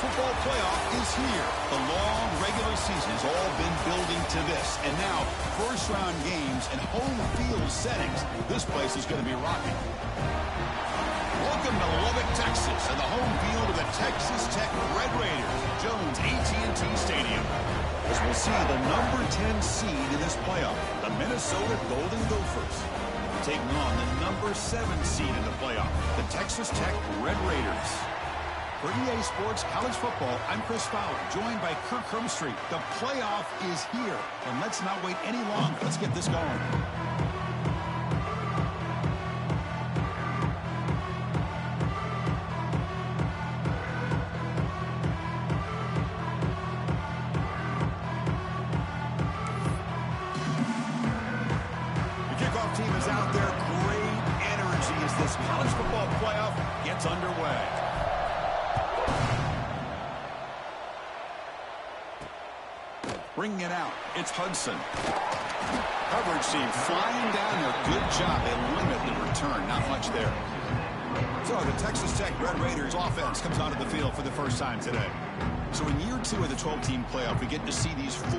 football playoff is here. The long regular season has all been building to this. And now, first-round games and home field settings. This place is going to be rocking. Welcome to Lubbock, Texas, and the home field of the Texas Tech Red Raiders, Jones AT&T Stadium. As we'll see the number 10 seed in this playoff, the Minnesota Golden Gophers, taking on the number 7 seed in the playoff, the Texas Tech Red Raiders. For EA Sports College Football, I'm Chris Fowler, joined by Kirk Hermstreet. The playoff is here, and let's not wait any longer. Let's get this going. Team is out there. Great energy as this college football playoff gets underway. Bringing it out, it's Hudson. Coverage team flying down there. Good job. They limit the return. Not much there. So the Texas Tech Red Raiders offense comes onto the field for the first time today. So in year 2 of the 12-team playoff, we get to see these 4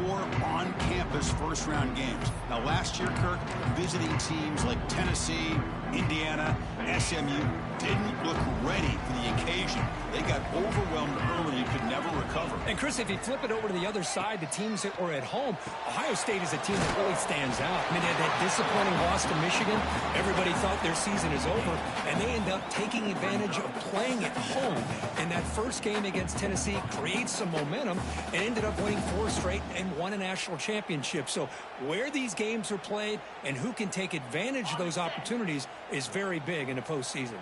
on-campus first-round games. Now, last year, Kirk, visiting teams like Tennessee, Indiana, SMU didn't look ready for the occasion. They got overwhelmed early and could never recover. And, Chris, if you flip it over to the other side, the teams that were at home, Ohio State is a team that really stands out. I mean, they had that disappointing loss to Michigan. Everybody thought their season is over, and they end up taking advantage of playing at home. And that first game against Tennessee creates some momentum and ended up winning 4 straight and won a national championship. So where these games are played and who can take advantage of those opportunities is very big in the postseason.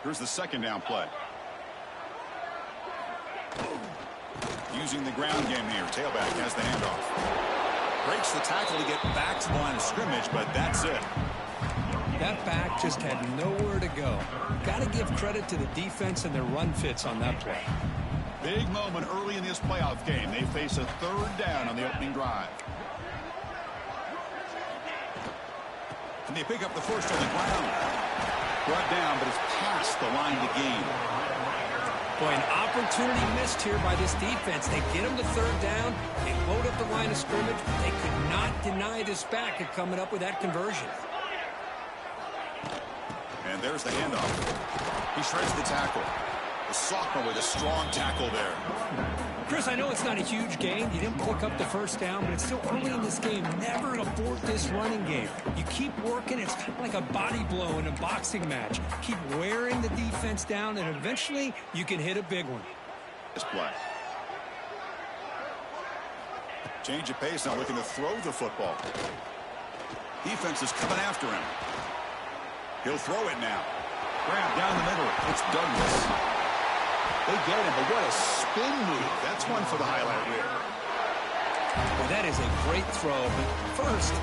Here's the second down play. Using the ground game here. Tailback has the handoff. Breaks the tackle to get back to the line of scrimmage, but that's it. That back just had nowhere to go. Got to give credit to the defense and their run fits on that play. Big moment early in this playoff game. They face a 3rd down on the opening drive. And they pick up the first on the ground. Brought down, but it's past the line to gain. Boy, an opportunity missed here by this defense. They get them to 3rd down. They load up the line of scrimmage, but they could not deny this back at coming up with that conversion. And there's the handoff. He shreds the tackle. The sophomore with a strong tackle there. Chris, I know it's not a huge gain. You didn't pick up the first down, but it's still early in this game. Never abort this running game. You keep working. It's kind of like a body blow in a boxing match. Keep wearing the defense down, and eventually you can hit a big one. This play. Change of pace now, looking to throw the football. Defense is coming after him. He'll throw it now. Grab down the middle. It's Douglas. They get him, but what a spin move. That's one for the highlight reel. Well, that is a great throw. But first,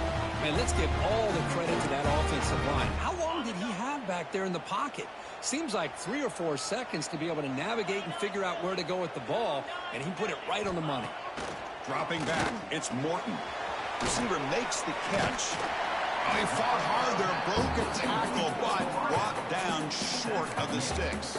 man, let's give all the credit to that offensive line. How long did he have back there in the pocket? Seems like 3 or 4 seconds to be able to navigate and figure out where to go with the ball, and he put it right on the money. Dropping back, it's Morton. Receiver makes the catch. Oh, he fought hard there, broke a tackle, but brought down short of the sticks.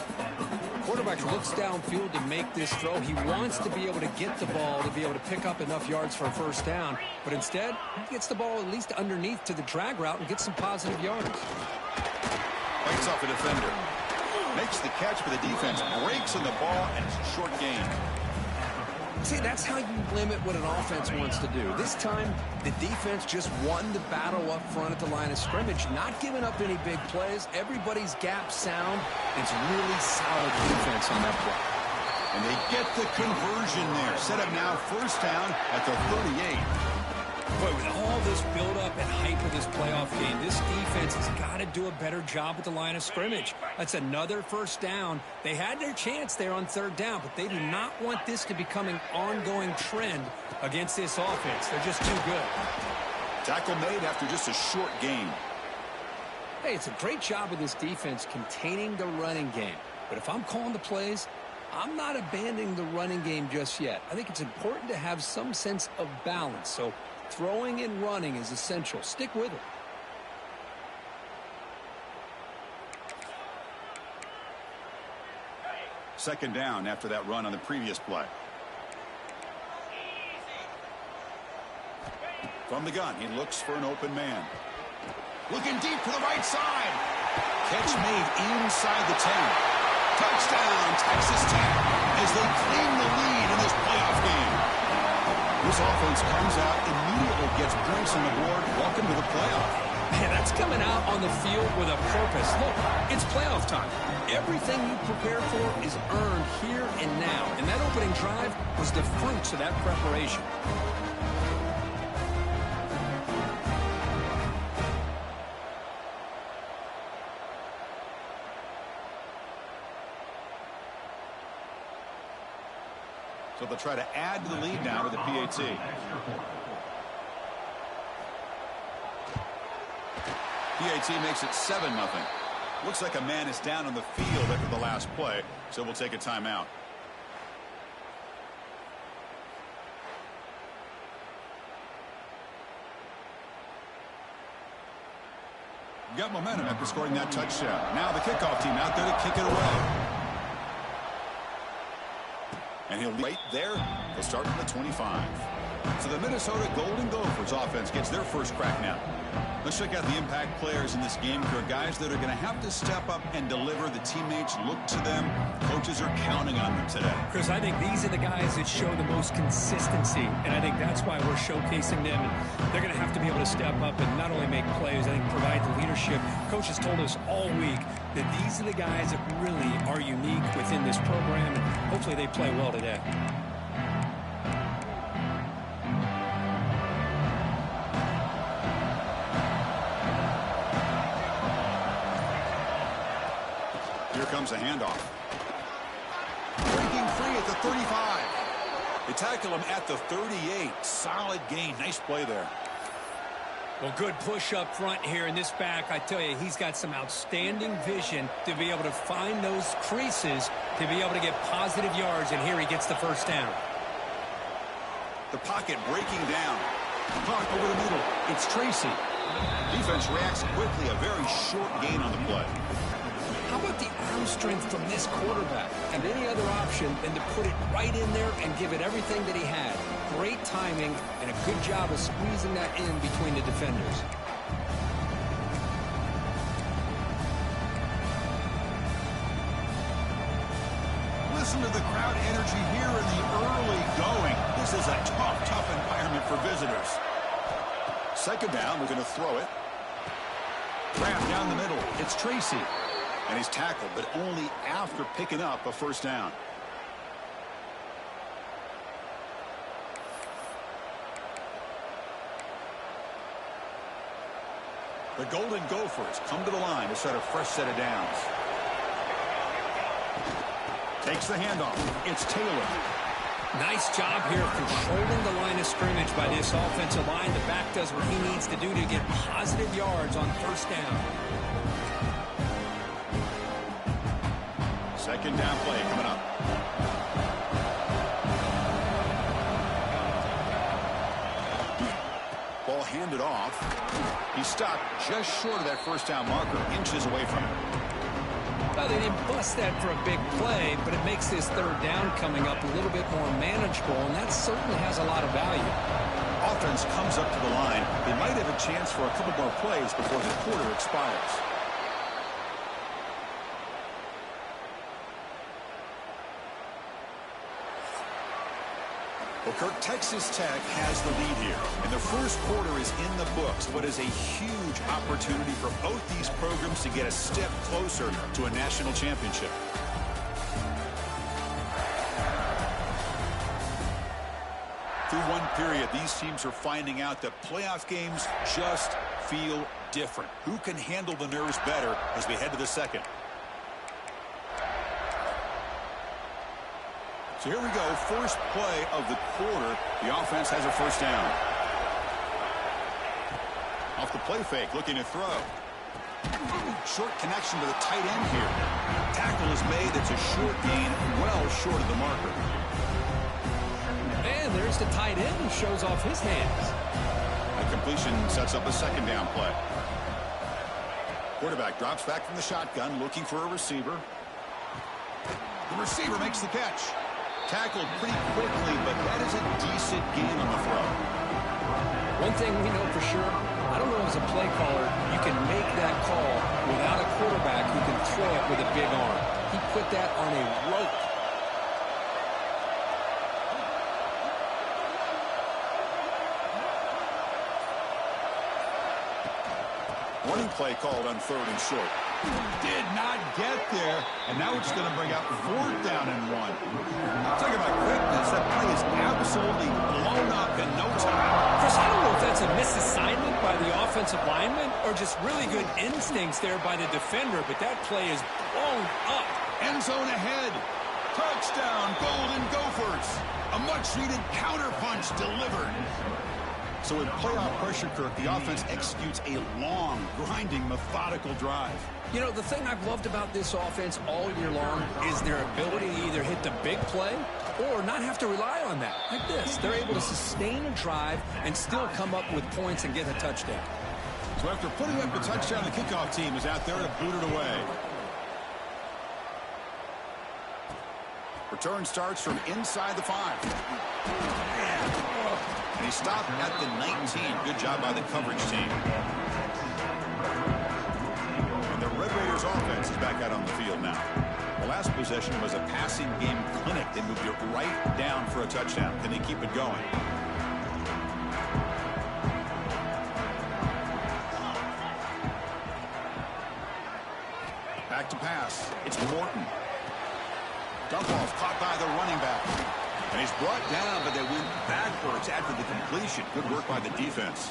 Quarterback looks downfield to make this throw. He wants to be able to get the ball to be able to pick up enough yards for a first down. But instead, he gets the ball at least underneath to the drag route and gets some positive yards. Fights off a defender. Makes the catch for the defense. Breaks in the ball, and it's a short gain. See, that's how you limit what an offense wants to do. This time, the defense just won the battle up front at the line of scrimmage, not giving up any big plays. Everybody's gap sound. It's really solid defense on that play. And they get the conversion there. Set up now, first down at the 38. Boy, with all this build-up and hype of this playoff game, this defense has got to do a better job at the line of scrimmage. That's another first down. They had their chance there on 3rd down, but they do not want this to become an ongoing trend against this offense. They're just too good. Tackle made after just a short gain. Hey, it's a great job of this defense containing the running game. But if I'm calling the plays, I'm not abandoning the running game just yet. I think it's important to have some sense of balance. So throwing and running is essential. Stick with it. second down after that run on the previous play. From the gun, he looks for an open man. Looking deep to the right side. Catch made inside the 10. Touchdown, Texas Tech, as they claim the lead in this playoff game. This offense comes out, immediately gets points on the board. Welcome to the playoff. Man, that's coming out on the field with a purpose. Look, it's playoff time. Everything you prepare for is earned here and now. And that opening drive was the fruits of that preparation. So they'll try to add to the lead now with the PAT. PAT makes it 7-0. Looks like a man is down on the field after the last play, so we'll take a timeout. Got momentum after scoring that touchdown. Now the kickoff team out there to kick it away. And he'll be right there. He'll start from the 25. So the Minnesota Golden Gophers offense gets their first crack now. Let's check out the impact players in this game. There are guys that are going to have to step up and deliver. The teammates look to them. Coaches are counting on them today. Chris, I think these are the guys that show the most consistency, and I think that's why we're showcasing them. And they're going to have to be able to step up and not only make plays, I think provide the leadership. Coach has told us all week that these are the guys that really are unique within this program, and hopefully they play well today. Here comes a handoff. Breaking free at the 35. They tackle him at the 38. Solid gain. Nice play there. Well, good push up front here in this back. I tell you, he's got some outstanding vision to be able to find those creases to be able to get positive yards, and here he gets the first down. The pocket breaking down. Caught over the middle. It's Tracy. Defense reacts quickly. A very short gain on the play. How about the arm strength from this quarterback? And any other option than to put it right in there and give it everything that he had. Great timing and a good job of squeezing that in between the defenders. Listen to the crowd energy here in the early going. This is a tough environment for visitors. Second down, we're going to throw it. Wrap down the middle. It's Tracy. And he's tackled, but only after picking up a first down. The Golden Gophers come to the line to start a fresh set of downs. Takes the handoff. It's Taylor. Nice job here of controlling the line of scrimmage by this offensive line. The back does what he needs to do to get positive yards on first down. Second down play coming up. Ball handed off. He stopped just short of that first down marker, inches away from it. Well, they didn't bust that for a big play, but it makes this third down coming up a little bit more manageable, and that certainly has a lot of value. Offense comes up to the line. They might have a chance for a couple more plays before the quarter expires. Well, Kirk, Texas Tech has the lead here, and the first quarter is in the books. What is a huge opportunity for both these programs to get a step closer to a national championship. Through one period, these teams are finding out that playoff games just feel different. Who can handle the nerves better as we head to the second? So here we go, first play of the quarter. The offense has a first down. Off the play fake, looking to throw. Short connection to the tight end here. Tackle is made. It's a short gain, well short of the marker. And there's the tight end who shows off his hands. The completion sets up a second down play. Quarterback drops back from the shotgun, looking for a receiver. The receiver makes the catch. Tackled pretty quickly, but that is a decent gain on the throw. One thing we know for sure, I don't know as a play caller, you can make that call without a quarterback who can throw it with a big arm. He put that on a rope. Running play called on 3rd and short. Did not get there, and now it's going to bring up 4th down and 1. Talking about quickness, that play is absolutely blown up in no time. Chris, I don't know if that's a misassignment by the offensive lineman or just really good instincts there by the defender, but that play is blown up. End zone ahead. Touchdown, Golden Gophers. A much-needed counterpunch delivered. So with playoff pressure, Kirk, the offense executes a long, grinding, methodical drive. You know, the thing I've loved about this offense all year long is their ability to either hit the big play or not have to rely on that. Like this, they're able to sustain a drive and still come up with points and get a touchdown. So after putting up the touchdown, the kickoff team is out there to boot it away. Return starts from inside the 5. And he stopped at the 19. Good job by the coverage team. And the Red Raiders offense is back out on the field now. The last possession was a passing game clinic. They moved it right down for a touchdown. Can they keep it going? Back to pass. It's Morton. Dump off caught by the running back. And he's brought down, but they went backwards after the completion. Good work by the defense.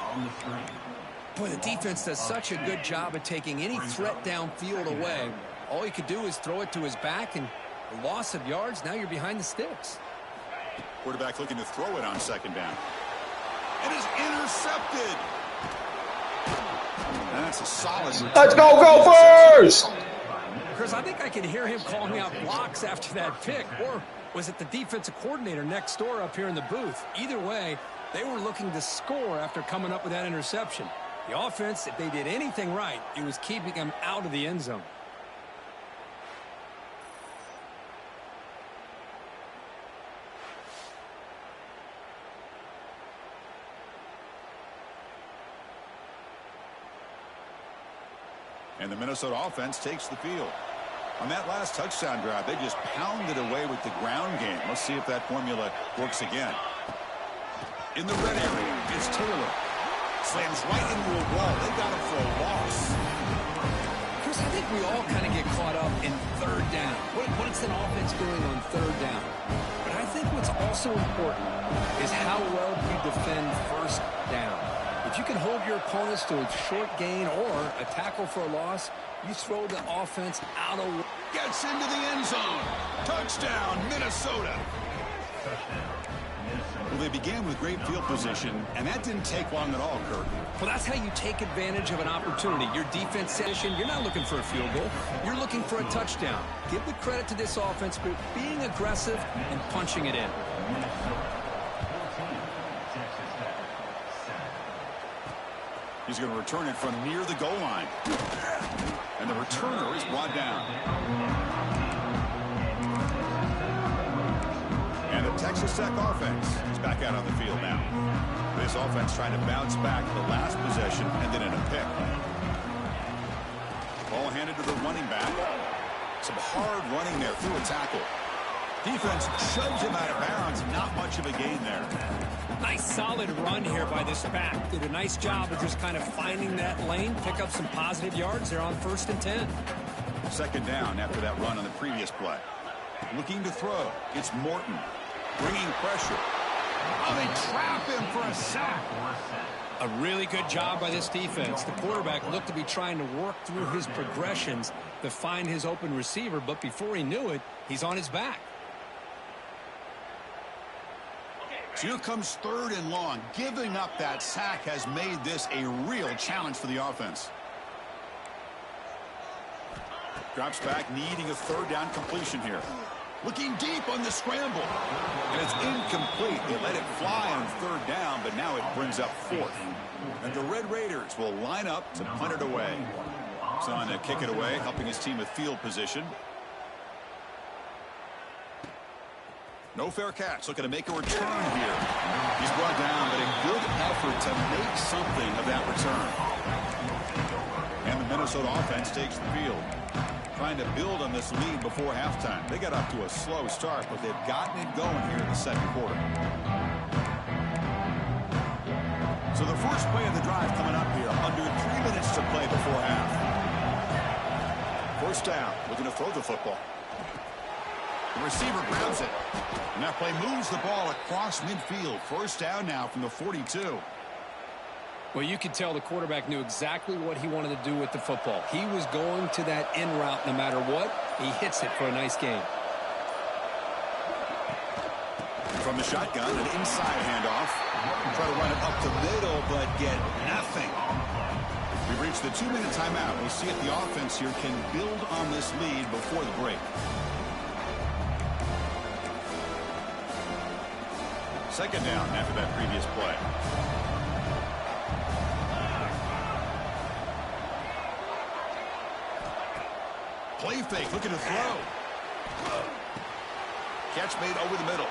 Boy, the defense does such a good job of taking any threat downfield away. All he could do is throw it to his back, and a loss of yards, now you're behind the sticks. Quarterback looking to throw it on 2nd down. It is intercepted. That's a solid return. Let's go Gophers! Chris, I think I could hear him calling out blocks after that pick, or was it the defensive coordinator next door up here in the booth? Either way, they were looking to score after coming up with that interception. The offense, if they did anything right, it was keeping them out of the end zone. And the Minnesota offense takes the field. On that last touchdown drive, they just pounded away with the ground game. Let's see if that formula works again. In the red area, it's Taylor. Slams right into a wall. They got him for a loss. Chris, I think we all kind of get caught up in 3rd down. What is an offense doing on 3rd down? But I think what's also important is how well you defend 1st down. If you can hold your opponents to a short gain or a tackle for a loss, you throw the offense out of... Gets into the end zone. Touchdown, Minnesota. Well, they began with great field position, and that didn't take long at all, Kirk. Well, that's how you take advantage of an opportunity. Your defense session, you're not looking for a field goal. You're looking for a touchdown. Give the credit to this offense for being aggressive and punching it in. He's going to return it from near the goal line. And the returner is brought down. And the Texas Tech offense is back out on the field now. This offense trying to bounce back the last possession and then in a pick. Ball handed to the running back. Some hard running there through a tackle. Defense shoves him out of bounds. Not much of a gain there. Nice solid run here by this back. Did a nice job of just kind of finding that lane, pick up some positive yards there on 1st and 10. 2nd down after that run on the previous play. Looking to throw. It's Morton. Bringing pressure. Oh, they trap him for a sack. A really good job by this defense. The quarterback looked to be trying to work through his progressions to find his open receiver, but before he knew it, he's on his back. So here comes 3rd and long. Giving up that sack has made this a real challenge for the offense. Drops back, needing a 3rd down completion here. Looking deep on the scramble. And it's incomplete. They let it fly on 3rd down, but now it brings up 4th. And the Red Raiders will line up to punt it away. So on to kick it away, helping his team with field position. No fair catch. Looking to make a return here. He's brought down, but a good effort to make something of that return. And the Minnesota offense takes the field, trying to build on this lead before halftime. They got up to a slow start, but they've gotten it going here in the second quarter. So the first play of the drive coming up here. Under 3 minutes to play before half. First down. Looking to throw the football. The receiver grabs it. And that play moves the ball across midfield. First down now from the 42. Well, you could tell the quarterback knew exactly what he wanted to do with the football. He was going to that in route no matter what. He hits it for a nice gain. From the shotgun, an inside handoff. Try to run it up the middle, but get nothing. We've reached the 2-minute timeout. We'll see if the offense here can build on this lead before the break. Second down after that previous play. Play fake, looking to throw. Catch made over the middle.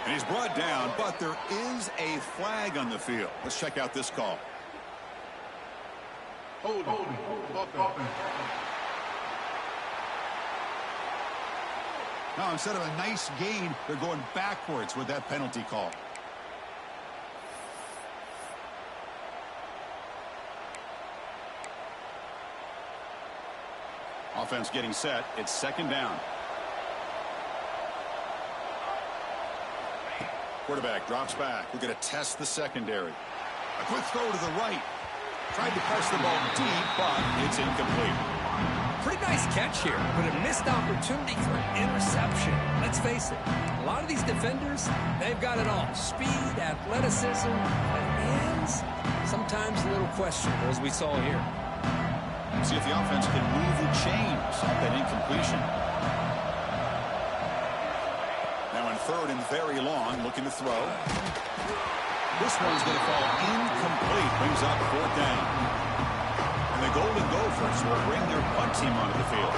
And he's brought down, but there is a flag on the field. Let's check out this call. Hold. Now, instead of a nice gain, they're going backwards with that penalty call. Offense getting set. It's second down. Quarterback drops back. We're going to test the secondary. A quick throw to the right. Tried to press the ball deep, but it's incomplete. Pretty nice catch here, but a missed opportunity for an interception. Let's face it, a lot of these defenders, they've got it all. Speed, athleticism, but hands, sometimes a little questionable, as we saw here. See if the offense can move the chains off that incompletion. Now in third and very long, looking to throw. This one's going to fall incomplete. Brings up fourth down. And the Golden Gophers will bring their punt team onto the field.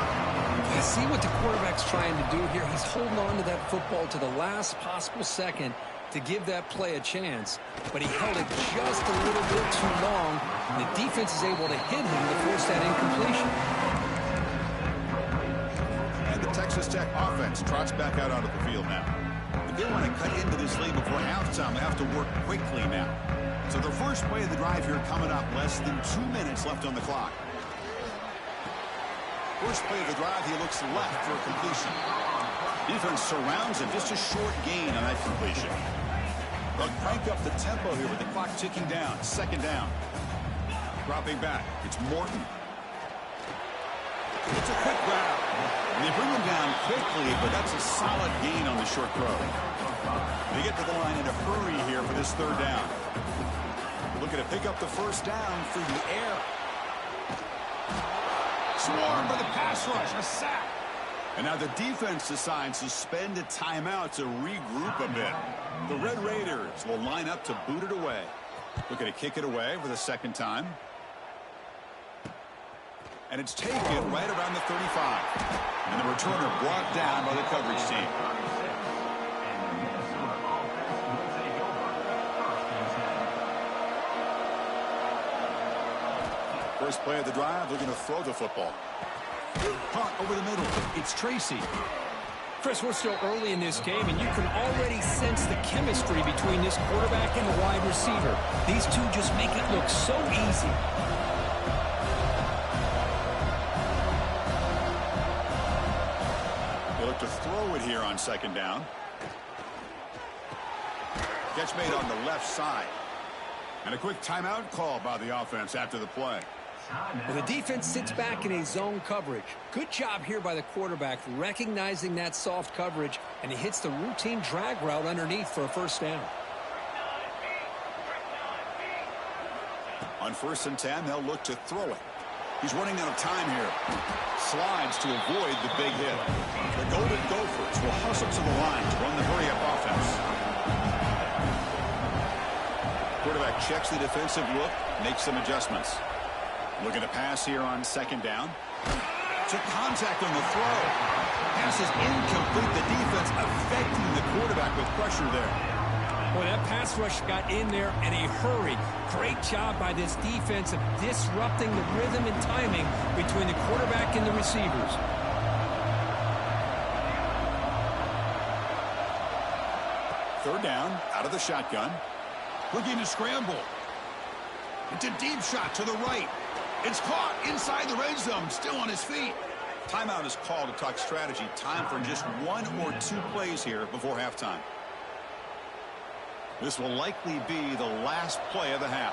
You see what the quarterback's trying to do here? He's holding on to that football to the last possible second to give that play a chance. But he held it just a little bit too long. And the defense is able to hit him to force that incompletion. And the Texas Tech offense trots back out onto the field now. If they want to cut into this lead before halftime, they have to work quickly now. So the first play of the drive here coming up, less than 2 minutes left on the clock. First play of the drive, he looks left for a completion. Defense surrounds him, just a short gain on that completion. They'll crank up the tempo here with the clock ticking down. Second down. Dropping back, it's Morton. It's a quick grab. And they bring him down quickly, but that's a solid gain on the short throw. They get to the line in a hurry here for this third down. Looking to pick up the first down through the air. Swarmed by the pass rush, a sack. And now the defense decides to spend a timeout to regroup a bit. The Red Raiders will line up to boot it away. Looking to kick it away for the second time. And it's taken right around the 35. And the returner brought down by the coverage team. First play of the drive, looking to throw the football. Caught over the middle. It's Tracy. Chris, we're still early in this game, and you can already sense the chemistry between this quarterback and the wide receiver. These two just make it look so easy. They look to throw it here on second down. Catch made on the left side. And a quick timeout call by the offense after the play. Well, the defense sits back in a zone coverage. Good job here by the quarterback recognizing that soft coverage, and he hits the routine drag route underneath for a first down. On 1st and 10, they'll look to throw it. He's running out of time here. Slides to avoid the big hit. The Golden Gophers will hustle to the line to run the hurry-up offense. Quarterback checks the defensive look, makes some adjustments. Looking to pass here on second down. Took contact on the throw. Pass is incomplete. The defense affecting the quarterback with pressure there. Well, that pass rush got in there in a hurry. Great job by this defense of disrupting the rhythm and timing between the quarterback and the receivers. Third down, out of the shotgun. Looking to scramble. It's a deep shot to the right. It's caught inside the red zone, still on his feet. Timeout is called to talk strategy. Time for just 1 or 2 plays here before halftime. This will likely be the last play of the half.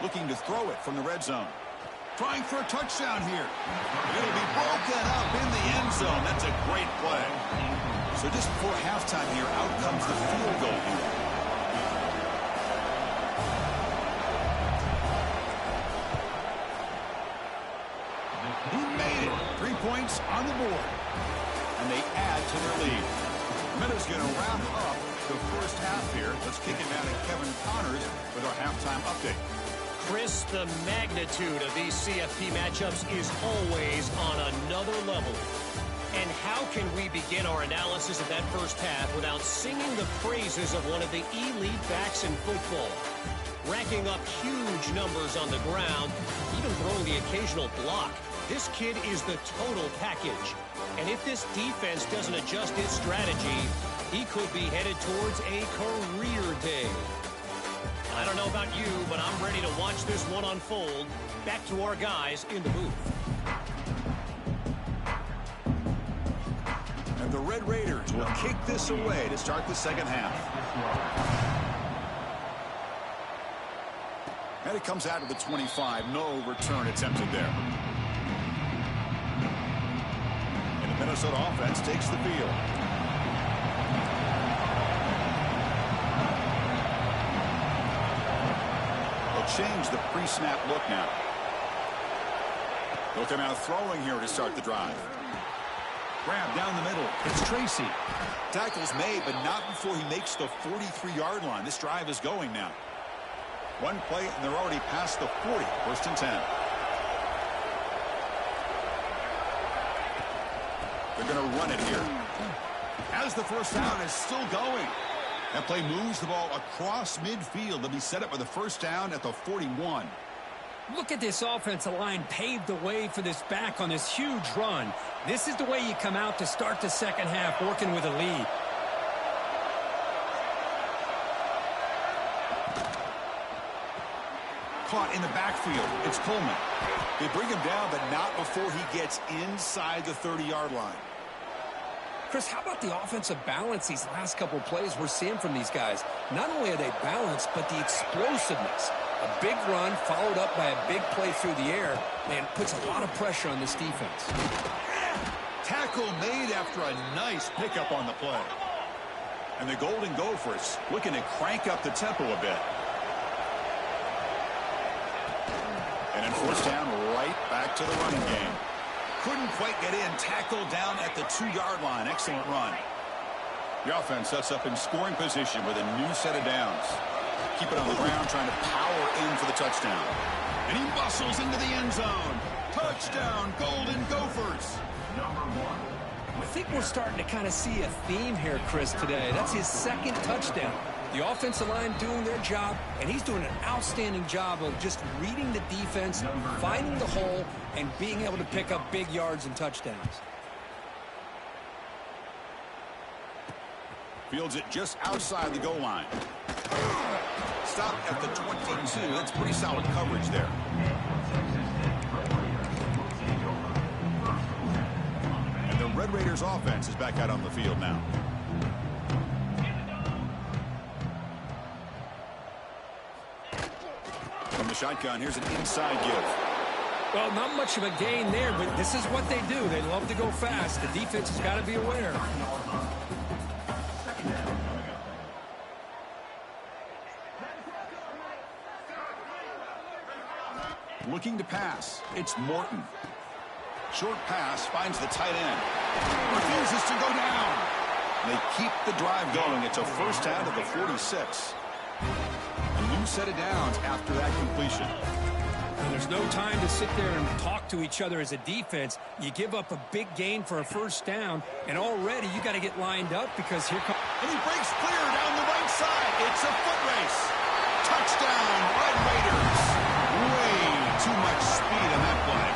Looking to throw it from the red zone. Trying for a touchdown here. It'll be broken up in the end zone. That's a great play. So just before halftime here, out comes the field goal here. He made it. 3 points on the board. And they add to their lead. Minutes going to wrap up the first half here. Let's kick it down to Kevin Connors with our halftime update. Chris, the magnitude of these CFP matchups is always on another level. And how can we begin our analysis of that first half without singing the praises of one of the elite backs in football? Racking up huge numbers on the ground, even throwing the occasional block. This kid is the total package. And if this defense doesn't adjust its strategy, he could be headed towards a career day. I don't know about you, but I'm ready to watch this one unfold. Back to our guys in the booth. And the Red Raiders will kick this away to start the second half. And it comes out of the 25. No return attempted there. And the Minnesota offense takes the field. Change the pre-snap look now. They'll come out throwing here to start the drive. Grab down the middle. It's Tracy. Tackle's made, but not before he makes the 43-yard line. This drive is going now. One play, and they're already past the 40. First and 10. They're going to run it here. As the first down is still going. That play moves the ball across midfield. They'll be set up with a first down at the 41. Look at this offensive line paved the way for this back on this huge run. This is the way you come out to start the second half, working with a lead. Caught in the backfield. It's Coleman. They bring him down, but not before he gets inside the 30-yard line. Chris, how about the offensive balance these last couple of plays we're seeing from these guys? Not only are they balanced, but the explosiveness. A big run followed up by a big play through the air, man, puts a lot of pressure on this defense. Tackle made after a nice pickup on the play. And the Golden Gophers looking to crank up the tempo a bit. And in first down, right back to the running game. Couldn't quite get in. Tackled down at the 2-yard line. Excellent run. The offense sets up in scoring position with a new set of downs. Keep it on the ground, trying to power in for the touchdown. And he bustles into the end zone. Touchdown, Golden Gophers. I think we're starting to kind of see a theme here, Chris, today. That's his second touchdown. The offensive line doing their job, and he's doing an outstanding job of just reading the defense, finding the hole, and being able to pick up big yards and touchdowns. Fields it just outside the goal line. Stop at the 22. That's pretty solid coverage there. And the Red Raiders offense is back out on the field now. From the shotgun, here's an inside give. Well, not much of a gain there, but this is what they do. They love to go fast. The defense has got to be aware. Looking to pass. It's Morton. Short pass finds the tight end. Refuses to go down. They keep the drive going. It's a first down to the 46. A new set of downs after that completion. And there's no time to sit there and talk to each other as a defense. You give up a big gain for a first down, and already you got to get lined up because here comes... And he breaks clear down the right side. It's a foot race. Touchdown, Red Raiders. Way too much speed on that play.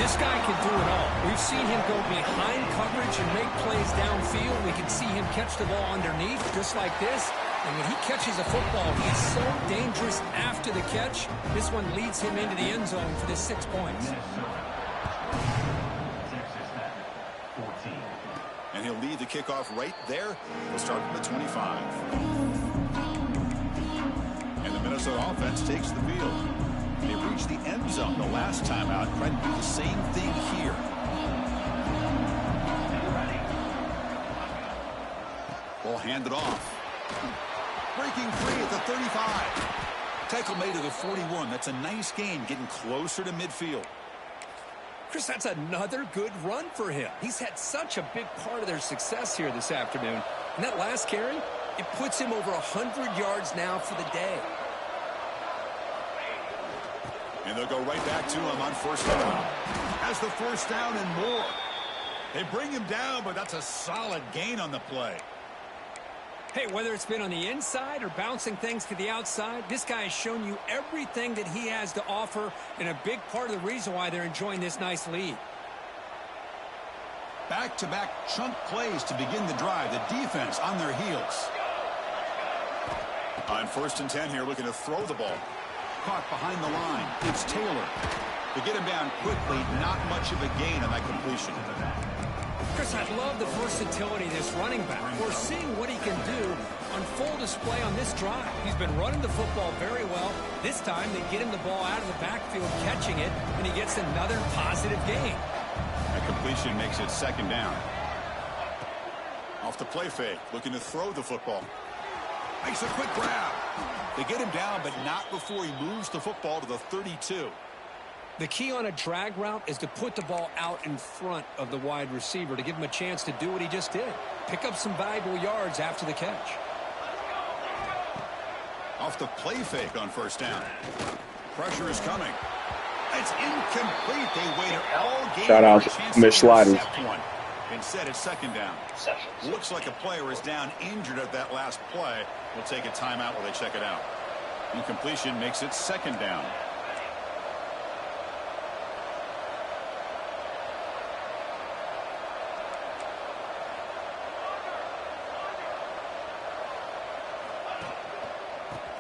This guy can do it all. We've seen him go behind coverage and make plays downfield. We can see him catch the ball underneath just like this. And when he catches a football, he's so dangerous after the catch. This one leads him into the end zone for the 6 points. And he'll lead the kickoff right there. He'll start from the 25. And the Minnesota offense takes the field. They reached the end zone the last time out. Trying to do the same thing here. Ball handed off. Breaking free at the 35. Tackle made to the 41. That's a nice gain, getting closer to midfield. Chris, that's another good run for him. He's had such a big part of their success here this afternoon. And that last carry, it puts him over 100 yards now for the day. And they'll go right back to him on first down. Has the first down and more. They bring him down, but that's a solid gain on the play. Hey, whether it's been on the inside or bouncing things to the outside, this guy has shown you everything that he has to offer, and a big part of the reason why they're enjoying this nice lead. Back-to-back chunk plays to begin the drive. The defense on their heels. On 1st and 10 here, looking to throw the ball. Caught behind the line. It's Taylor. To get him down quickly, not much of a gain on that completion. Chris, I love the versatility of this running back. We're seeing what he can do on full display on this drive. He's been running the football very well. This time, they get him the ball out of the backfield, catching it, and he gets another positive gain. That completion makes it 2nd down. Off the play fake, looking to throw the football. Makes a quick grab. They get him down, but not before he moves the football to the 32. The key on a drag route is to put the ball out in front of the wide receiver to give him a chance to do what he just did. Pick up some valuable yards after the catch. Off the play fake on 1st down. Pressure is coming. It's incomplete. They waited all game. Shout out Mitch Sliders. Instead, it's 2nd down. Looks like a player is down injured at that last play. We'll take a timeout while they check it out. Incompletion makes it 2nd down.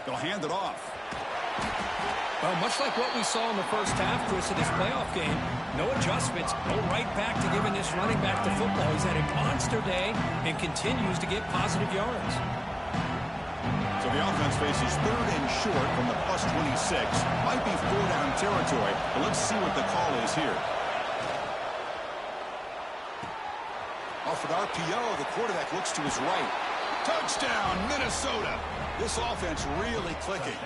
They'll hand it off. Well, much like what we saw in the first half, Chris, of this playoff game, no adjustments, go right back to giving this running back the football. He's had a monster day and continues to get positive yards. So the offense faces 3rd and short from the +26. Might be 4-down territory, but let's see what the call is here. Off an RPO, the quarterback looks to his right. Touchdown, Minnesota. This offense really clicking.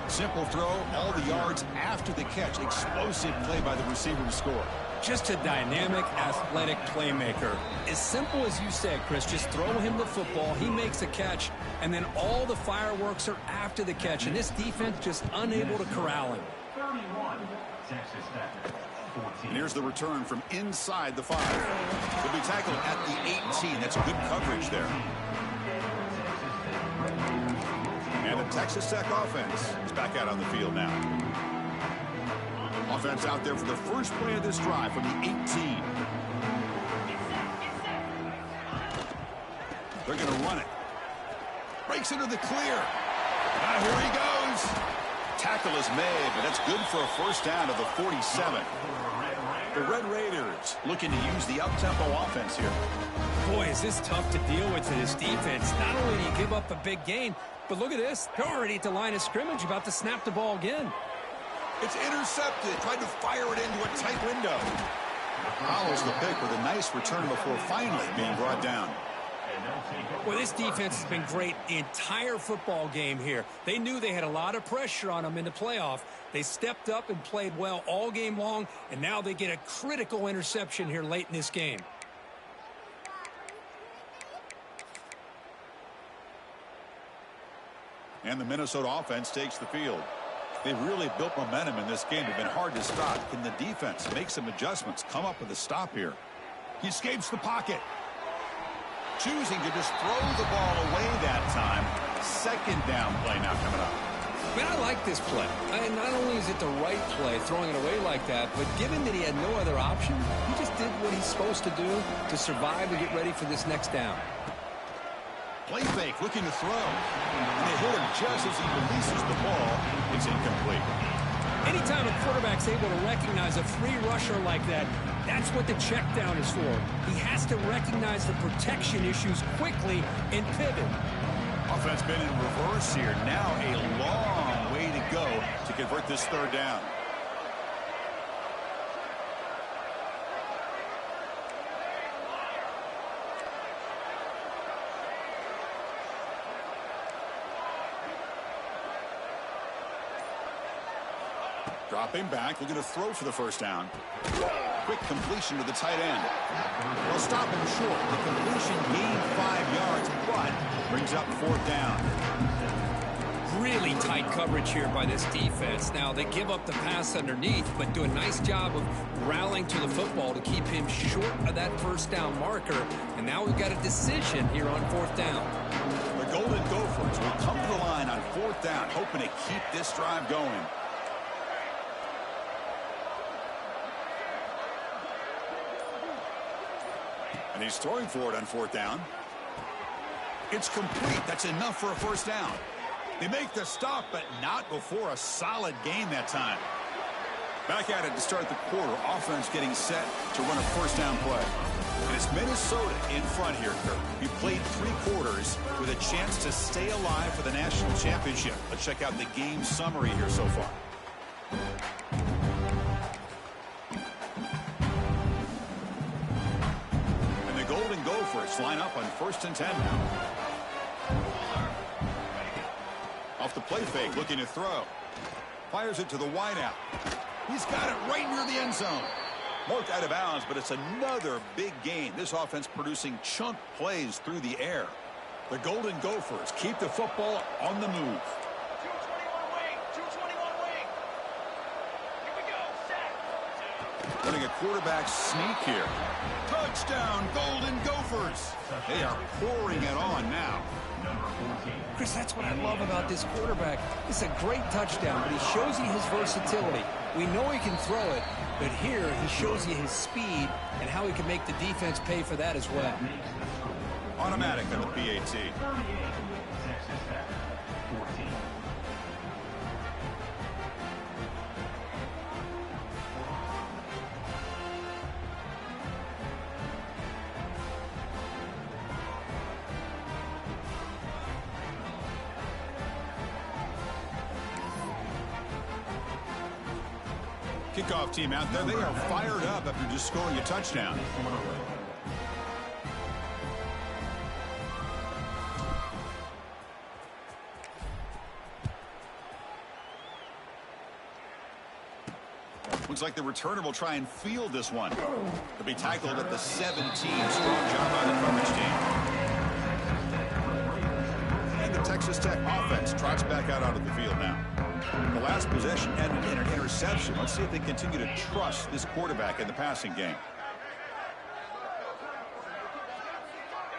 Simple throw, all the yards after the catch. Explosive play by the receiver to score. Just a dynamic, athletic playmaker. As simple as you said, Chris, just throw him the football, he makes a catch, and then all the fireworks are after the catch, and this defense just unable to corral him. And here's the return from inside the 5. He'll be tackled at the 18. That's good coverage there. And the Texas Tech offense is back out on the field now. Offense out there for the first play of this drive from the 18. They're going to run it. Breaks into the clear. Now here he goes. Tackle is made, but that's good for a first down to the 47. The Red Raiders looking to use the up-tempo offense here. Boy, is this tough to deal with for this defense. Not only do you give up a big gain, but look at this. They're already at the line of scrimmage, about to snap the ball again. It's intercepted. Tried to fire it into a tight window. Follows the pick with a nice return before finally being brought down. Well, this defense has been great the entire football game here. They knew they had a lot of pressure on them in the playoff. They stepped up and played well all game long, and now they get a critical interception here late in this game. And the Minnesota offense takes the field. They've really built momentum in this game. They've been hard to stop. Can the defense make some adjustments, come up with a stop here? He escapes the pocket. Choosing to just throw the ball away that time. Second down play now coming up. Man, I like this play. And not only is it the right play, throwing it away like that, but given that he had no other option, he just did what he's supposed to do to survive and get ready for this next down. Play fake, looking to throw. And they hit him just as he releases the ball. It's incomplete. Anytime a quarterback's able to recognize a free rusher like that, that's what the check down is for. He has to recognize the protection issues quickly and pivot. Offense been in reverse here. Now a long way to go to convert this third down. Dropping back, looking to throw for the first down. Quick completion to the tight end. They'll stop him short. The completion gained 5 yards, but brings up fourth down. Really tight coverage here by this defense. Now, they give up the pass underneath, but do a nice job of rallying to the football to keep him short of that first down marker. And now we've got a decision here on fourth down. The Golden Gophers will come to the line on fourth down, hoping to keep this drive going. And he's throwing for it on fourth down. It's complete. That's enough for a first down. They make the stop, but not before a solid gain that time. Back at it to start the quarter. Offense getting set to run a first down play. And it's Minnesota in front here, Kirk. We played 3 quarters with a chance to stay alive for the national championship. Let's check out the game summary here so far. Golden Gophers line up on 1st and 10 now. Off the play fake, looking to throw. Fires it to the wideout. He's got it right near the end zone. Marked out of bounds, but it's another big gain. This offense producing chunk plays through the air. The Golden Gophers keep the football on the move. 221 wing, 221 wing. Here we go, set. Running a quarterback sneak here. Touchdown, Golden Gophers. They are pouring it on now. Chris, that's what I love about this quarterback. It's a great touchdown, but he shows you his versatility. We know he can throw it, but here he shows you his speed and how he can make the defense pay for that as well. Automatic on the PAT. Kickoff team out there. They are fired up after just scoring a touchdown. Looks like the returner will try and field this one. He'll be tackled at the 17. Strong job by the coverage team. And the Texas Tech offense trots back out onto the field now. The last possession ended in an interception. Let's see if they continue to trust this quarterback in the passing game.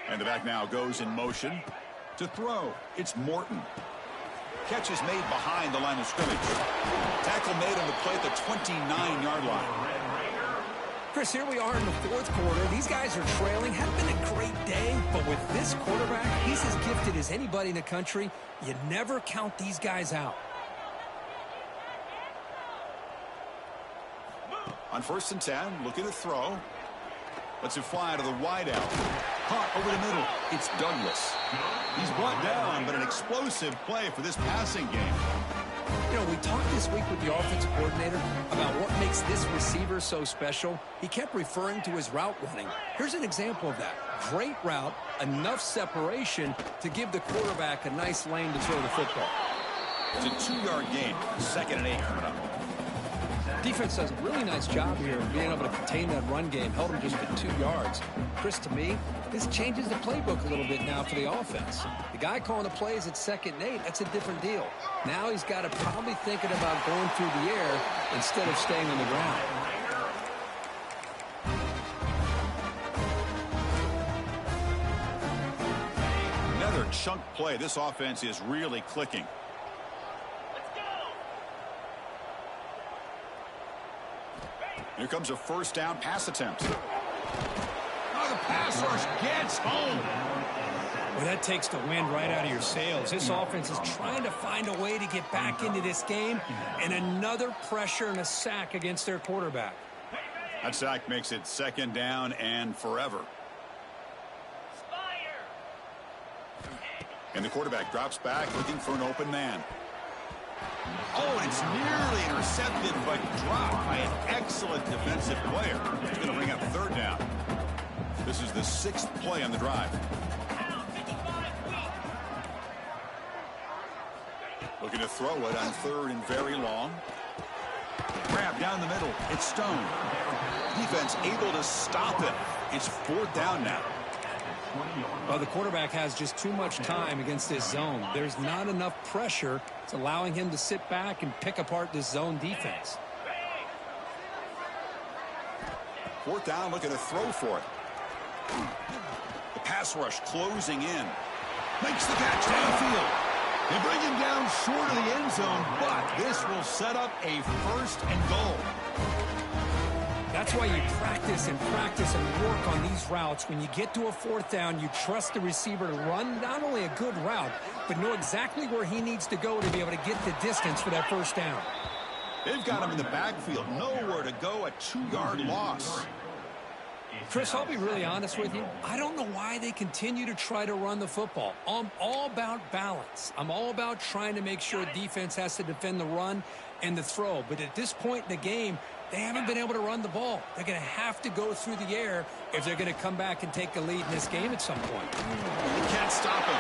And the back now goes in motion to throw. It's Morton. Catch is made behind the line of scrimmage. Tackle made on the play at the 29-yard line. Chris, here we are in the 4th quarter. These guys are trailing. Hadn't been a great day, but with this quarterback, he's as gifted as anybody in the country. You never count these guys out. On 1st and 10, looking to throw. Lets it fly to the wideout. Caught over the middle. It's Douglas. He's brought down, but an explosive play for this passing game. You know, we talked this week with the offensive coordinator about what makes this receiver so special. He kept referring to his route running. Here's an example of that. Great route, enough separation to give the quarterback a nice lane to throw the football. It's a 2-yard gain. 2nd and 8 coming up. Defense does a really nice job here of being able to contain that run game. Held them just at 2 yards. Chris, to me, this changes the playbook a little bit now for the offense. The guy calling the plays at 2nd and 8, that's a different deal. Now he's got to probably thinking about going through the air instead of staying on the ground. Another chunk play. This offense is really clicking. Here comes a first down pass attempt. Oh, the pass rush gets home. Well, that takes the wind right out of your sails. This offense is trying to find a way to get back into this game, and another pressure and a sack against their quarterback. That sack makes it 2nd down and forever. And the quarterback drops back looking for an open man. Oh, and it's nearly intercepted, but dropped by an excellent defensive player. It's going to bring up 3rd down. This is the 6th play on the drive. Looking to throw it on 3rd and very long. Grab down the middle. It's Stone. Defense able to stop it. It's 4th down now. Well, the quarterback has just too much time against this zone. There's not enough pressure. It's allowing him to sit back and pick apart this zone defense. 4th down, looking to throw for it. The pass rush closing in. Makes the catch downfield. They bring him down short of the end zone, but this will set up a 1st and goal. That's why you practice and work on these routes. When you get to a 4th down, you trust the receiver to run not only a good route, but know exactly where he needs to go to be able to get the distance for that 1st down. They've got him in the backfield. Nowhere to go, a 2-yard loss. Chris, I'll be really honest with you. I don't know why they continue to try to run the football. I'm all about balance. I'm all about trying to make sure defense has to defend the run and the throw. But at this point in the game, they haven't been able to run the ball. They're going to have to go through the air if they're going to come back and take the lead in this game at some point. They can't stop him.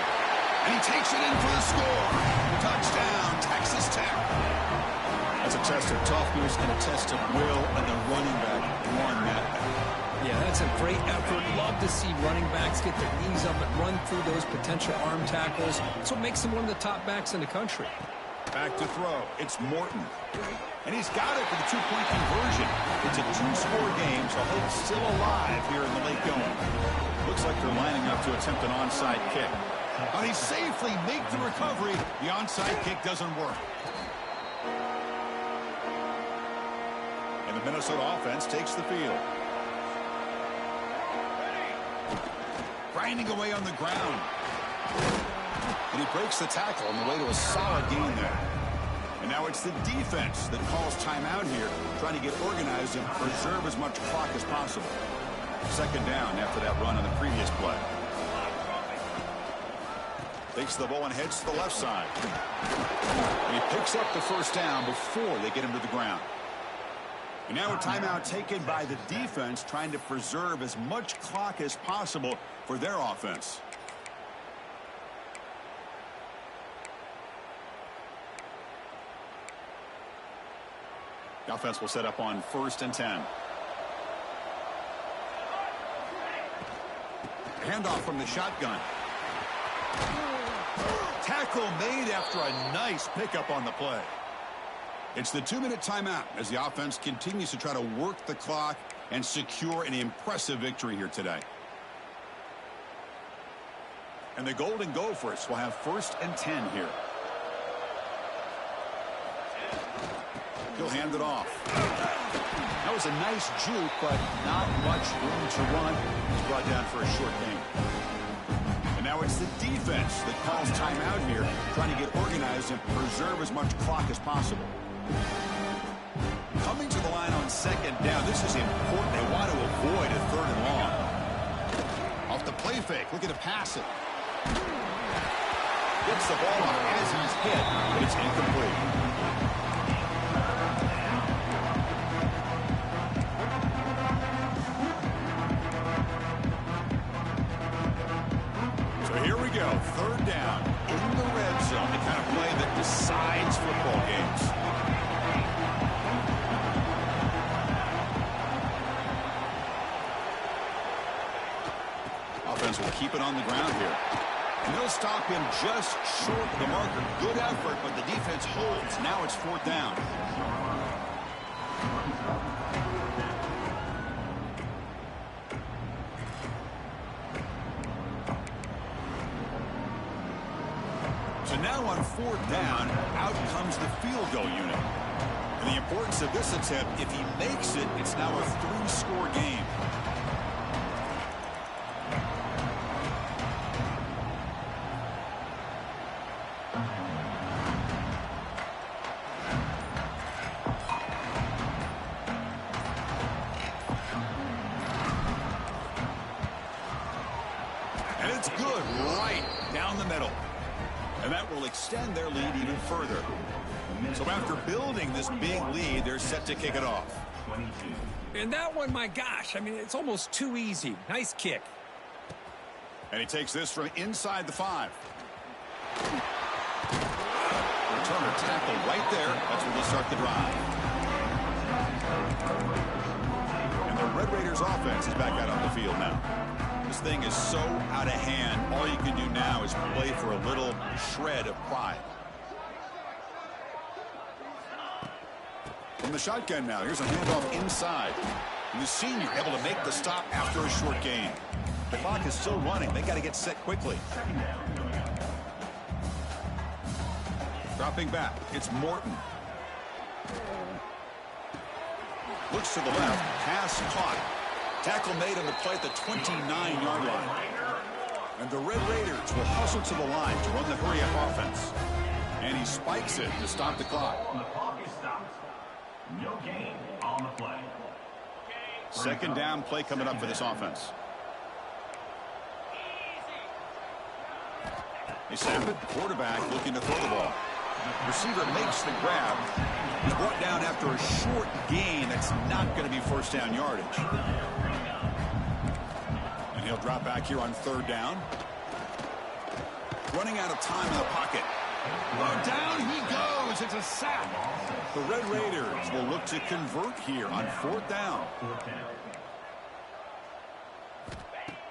And he takes it in for the score. Touchdown, Texas Tech. That's a test of toughness and a test of will, and the running back won that. Yeah, that's a great effort. Love to see running backs get their knees up and run through those potential arm tackles. That's what makes him one of the top backs in the country. Back to throw. It's Morton. And he's got it for the 2-point conversion. It's a 2-score game, so hope's still alive here in the late going. Looks like they're lining up to attempt an onside kick. But he safely make the recovery. The onside kick doesn't work. And the Minnesota offense takes the field. Grinding away on the ground. And he breaks the tackle on the way to a solid gain there. And now it's the defense that calls timeout here, trying to get organized and preserve as much clock as possible. 2nd down after that run on the previous play. Takes the ball and heads to the left side. And he picks up the 1st down before they get him to the ground. And now a timeout taken by the defense, trying to preserve as much clock as possible for their offense. The offense will set up on 1st and 10. Handoff from the shotgun. Tackle made after a nice pickup on the play. It's the 2-minute timeout as the offense continues to try to work the clock and secure an impressive victory here today. And the Golden Gophers will have 1st and 10 here. He'll hand it off. That was a nice juke, but not much room to run. He's brought down for a short gain. And now it's the defense that calls timeout here, trying to get organized and preserve as much clock as possible. Coming to the line on 2nd down, this is important. They want to avoid a 3rd and long. Off the play fake, looking to pass it. Gets the ball out as he's hit, but it's incomplete. Here we go, 3rd down in the red zone, the kind of play that decides football games. keep it on the ground here. And they'll stop him just short of the marker. Good effort, but the defense holds. Now it's 4th down. So now on 4th down, out comes the field goal unit. And the importance of this attempt, if he makes it, it's now a 3-score game. And it's good right down the middle. And that will extend their lead even further. So after building this big lead, they're set to kick it off. And that one, my gosh, I mean, it's almost too easy. Nice kick. And he takes this from inside the 5. Returner tackle right there. That's where they'll start the drive. And the Red Raiders offense is back out on the field now. This thing is so out of hand. All you can do now is play for a little shred of pride. From the shotgun now, here's a handoff inside. And the senior able to make the stop after a short gain. The clock is still running. They got to get set quickly. Dropping back, it's Morton. Looks to the left, pass caught. Tackle made on the play at the 29-yard line. And the Red Raiders will hustle to the line to run the hurry-up offense. And he spikes it to stop the clock. The clock is stopped. No gain on the play. 2nd down play coming up for this offense. They snap it. Quarterback looking to throw the ball. Receiver makes the grab. He's brought down after a short gain. That's not going to be 1st down yardage. And he'll drop back here on 3rd down. Running out of time in the pocket. Well, down he goes. It's a sack. The Red Raiders will look to convert here on 4th down.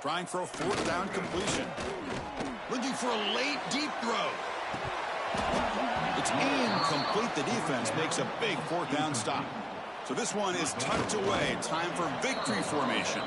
Trying for a 4th down completion. Looking for a late deep throw. It's incomplete. The defense makes a big 4th down stop. So this one is tucked away. Time for victory formation.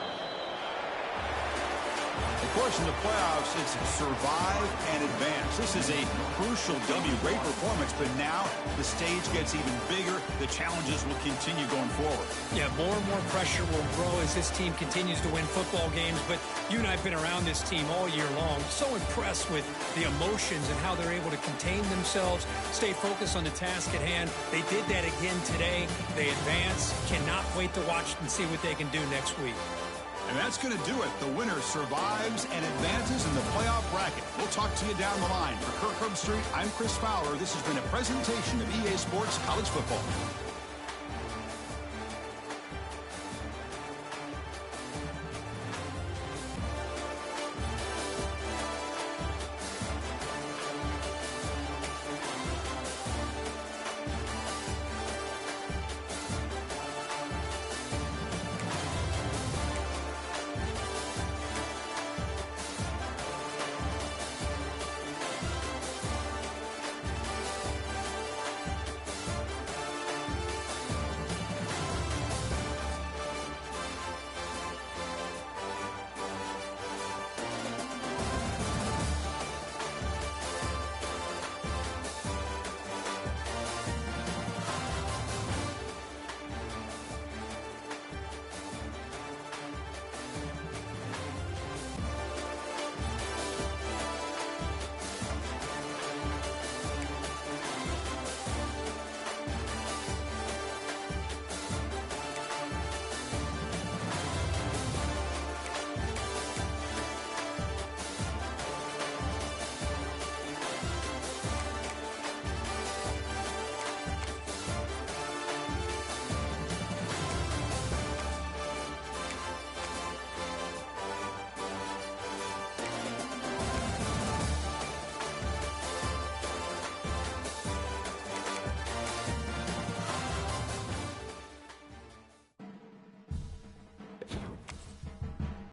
Of course, in the playoffs, it's survive and advance. This is a crucial W. Great performance, but now the stage gets even bigger. The challenges will continue going forward. Yeah, more and more pressure will grow as this team continues to win football games. But you and I have been around this team all year long. So impressed with the emotions and how they're able to contain themselves, stay focused on the task at hand. They did that again today. They advance. Cannot wait to watch and see what they can do next week. And that's going to do it. The winner survives and advances in the playoff bracket. We'll talk to you down the line. For Kirk Herbstreit, I'm Chris Fowler. This has been a presentation of EA Sports College Football.